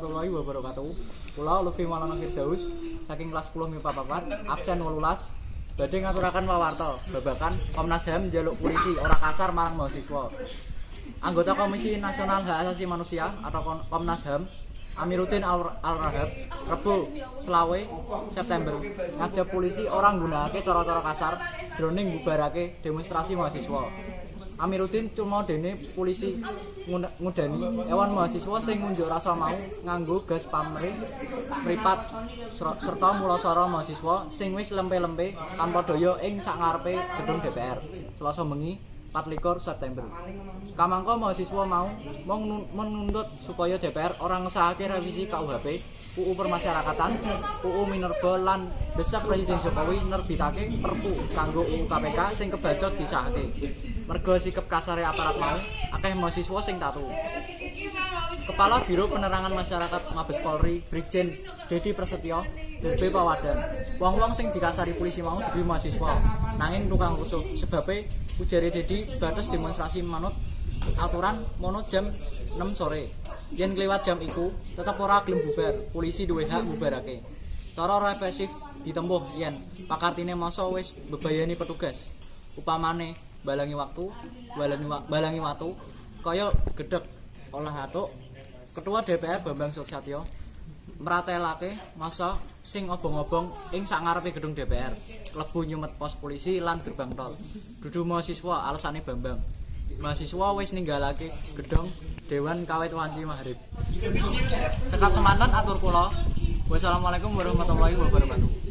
warahmatullahi wabarakatuh. Kula Lutfi Maulana Firdaus saking kelas 10 MIPA 4, absen 18. Badhe ngaturaken pawarta babagan Komnas HAM njaluk polisi ora kasar marang mahasiswa. Anggota Komisi Nasional Hak Asasi Manusia atau Komnas HAM Amiruddin Al-Rahab Rebo 20 September ngajak polisi orang nggunakake cara-cara kasar jroning mbubarake demonstrasi mahasiswa. Amiruddin cuma dene polisi ngudani ewan mahasiswa sing ngunjuk rasa mau nganggo gas pamrih mripat serta mulasara mahasiswa sing wis lempe-lempe tanpa daya ing sangarepe gedung DPR Selasa bengi 24 September. Kamangka mahasiswa mau menuntut supaya DPR ora ngesahake revisi KUHP, UU Permasyarakatan, UU Minerba lan desak Presiden Jokowi nerbitake Perpu kanggo UU KPK sing kebacot disahake. Mergo sikap kasare aparat mau, akeh mahasiswa sing tatu. Kepala Biro Penerangan Masyarakat Mabes Polri, Brigjen Dedi Prasetyo, DP Pawadan. Wong-wong sing dikasari polisi mau duwe mahasiswa, nanging tukang rusuh. Sebabe ujare Dedi batas demonstrasi manut aturan mono jam 6 sore. Yen kliwat jam iku tetep ora gelem bubar, polisi duwe hak bubarake. Cara represif ditempuh yen pakartine masa wis bebayani petugas. Upamane balangi watu kaya gedhek olah atuk. Ketua DPR Bambang Suksatyo meratelake masa sing obong-obong ing sangarepe gedung DPR, klebu nyumet pos polisi lan gerbang tol. Dudu mahasiswa alasane Bambang. Mahasiswa wis ninggalake gedung Dewan kawit wanci maghrib. Cekap semanten atur kula. Wassalamualaikum warahmatullahi wabarakatuh.